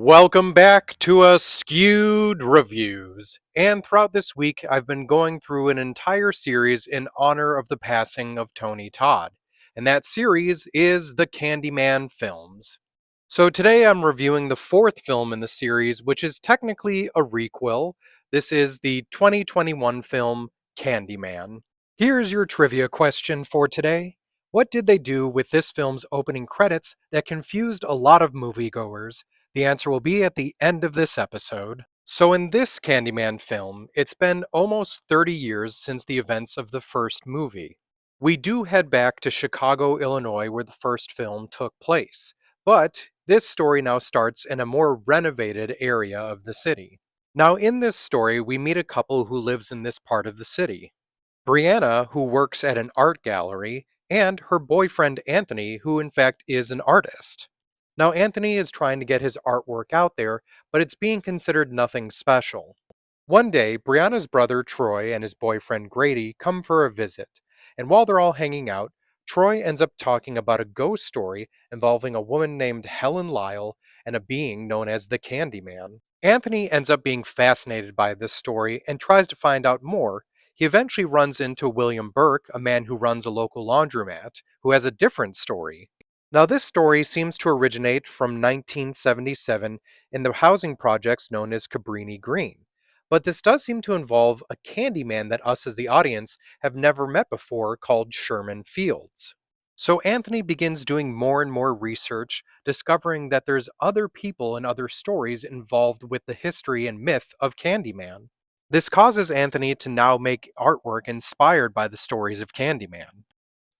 Welcome back to Askewed Reviews. And throughout this week, I've been going through an entire series in honor of the passing of Tony Todd. And that series is the Candyman films. So today I'm reviewing the fourth film in the series, which is technically a requel. This is the 2021 film Candyman. Here's your trivia question for today. What did they do with this film's opening credits that confused a lot of moviegoers? The answer will be at the end of this episode. So, in this Candyman film, it's been almost 30 years since the events of the first movie. We do head back to Chicago, Illinois, where the first film took place, but this story now starts in a more renovated area of the city. Now, in this story, we meet a couple who lives in this part of the city. Brianna, who works at an art gallery, and her boyfriend Anthony, who in fact is an artist. Now, Anthony is trying to get his artwork out there, but it's being considered nothing special. One day, Brianna's brother Troy and his boyfriend Grady come for a visit, and while they're all hanging out, Troy ends up talking about a ghost story involving a woman named Helen Lyle and a being known as the Candyman. Anthony ends up being fascinated by this story and tries to find out more. He eventually runs into William Burke, a man who runs a local laundromat, who has a different story. Now, this story seems to originate from 1977 in the housing projects known as Cabrini Green. But this does seem to involve a Candyman that us as the audience have never met before called Sherman Fields. So Anthony begins doing more and more research, discovering that there's other people and other stories involved with the history and myth of Candyman. This causes Anthony to now make artwork inspired by the stories of Candyman.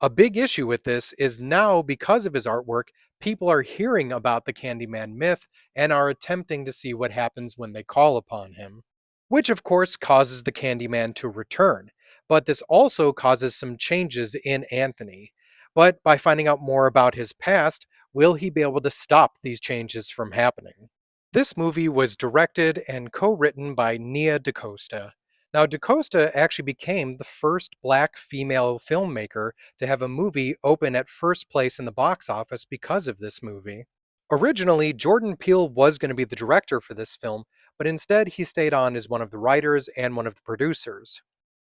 A big issue with this is now, because of his artwork, people are hearing about the Candyman myth and are attempting to see what happens when they call upon him. Which, of course, causes the Candyman to return. But this also causes some changes in Anthony. But by finding out more about his past, will he be able to stop these changes from happening? This movie was directed and co-written by Nia DaCosta. Now, DaCosta actually became the first black female filmmaker to have a movie open at first place in the box office because of this movie. Originally, Jordan Peele was going to be the director for this film, but instead he stayed on as one of the writers and one of the producers.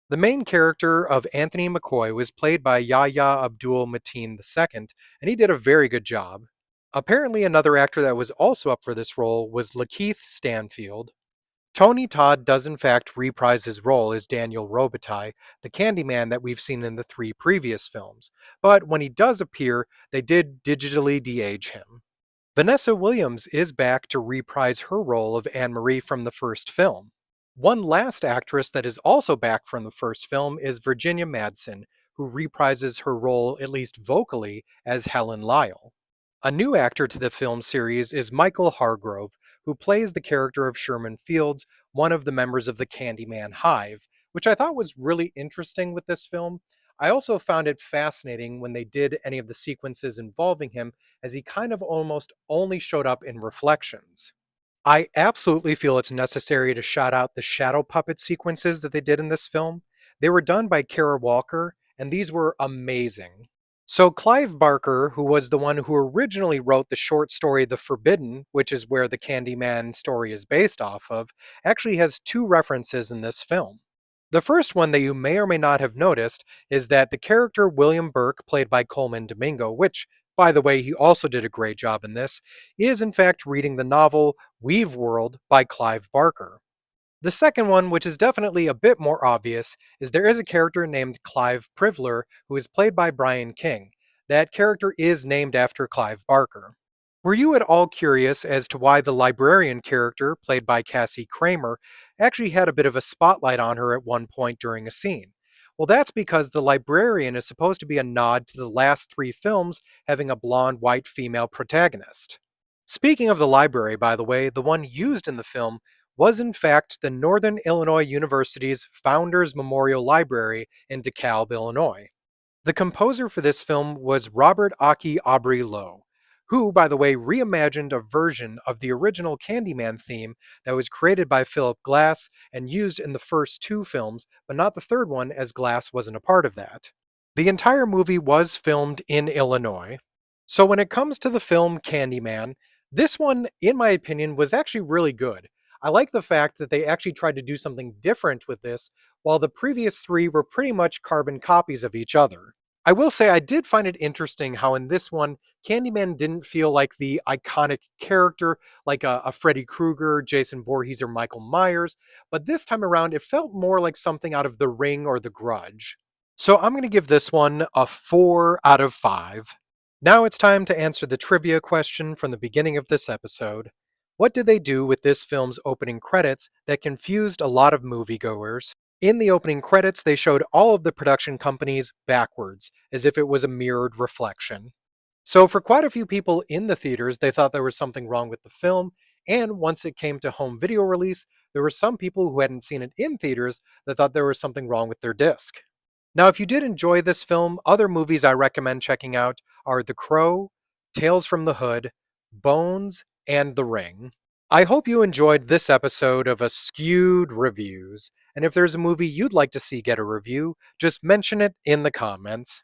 The main character of Anthony McCoy was played by Yahya Abdul-Mateen II, and he did a very good job. Apparently, another actor that was also up for this role was Lakeith Stanfield. Tony Todd does in fact reprise his role as Daniel Robitaille, the Candyman that we've seen in the three previous films, but when he does appear, they did digitally de-age him. Vanessa Williams is back to reprise her role of Anne-Marie from the first film. One last actress that is also back from the first film is Virginia Madsen, who reprises her role, at least vocally, as Helen Lyle. A new actor to the film series is Michael Hargrove, who plays the character of Sherman Fields, one of the members of the Candyman Hive, which I thought was really interesting with this film. I also found it fascinating when they did any of the sequences involving him, as he kind of almost only showed up in reflections. I absolutely feel it's necessary to shout out the shadow puppet sequences that they did in this film. They were done by Kara Walker, and these were amazing. So Clive Barker, who was the one who originally wrote the short story The Forbidden, which is where the Candyman story is based off of, actually has two references in this film. The first one that you may or may not have noticed is that the character William Burke, played by Coleman Domingo, which, by the way, he also did a great job in this, is in fact reading the novel Weave World by Clive Barker. The second one, which is definitely a bit more obvious, is there is a character named Clive Privler who is played by Brian King. That character is named after Clive Barker. Were you at all curious as to why the librarian character, played by Cassie Kramer, actually had a bit of a spotlight on her at one point during a scene? Well, that's because the librarian is supposed to be a nod to the last three films having a blonde white female protagonist. Speaking of the library, by the way, the one used in the film was in fact the Northern Illinois University's Founders Memorial Library in DeKalb, Illinois. The composer for this film was Robert Aki Aubrey Lowe, who, by the way, reimagined a version of the original Candyman theme that was created by Philip Glass and used in the first two films, but not the third one, as Glass wasn't a part of that. The entire movie was filmed in Illinois. So when it comes to the film Candyman, This one, in my opinion, was actually really good. I like the fact that they actually tried to do something different with this, while the previous three were pretty much carbon copies of each other. I will say I did find it interesting how in this one, Candyman didn't feel like the iconic character like a Freddy Krueger, Jason Voorhees, or Michael Myers, but this time around it felt more like something out of The Ring or The Grudge. So I'm going to give this one a 4 out of 5. Now it's time to answer the trivia question from the beginning of this episode. What did they do with this film's opening credits that confused a lot of moviegoers? In the opening credits, they showed all of the production companies backwards, as if it was a mirrored reflection. So, for quite a few people in the theaters, they thought there was something wrong with the film, and once it came to home video release, there were some people who hadn't seen it in theaters that thought there was something wrong with their disc. Now, if you did enjoy this film, other movies I recommend checking out are The Crow, Tales from the Hood, Bones, and The Ring. I hope you enjoyed this episode of Askewed Reviews, and if there's a movie you'd like to see get a review, just mention it in the comments.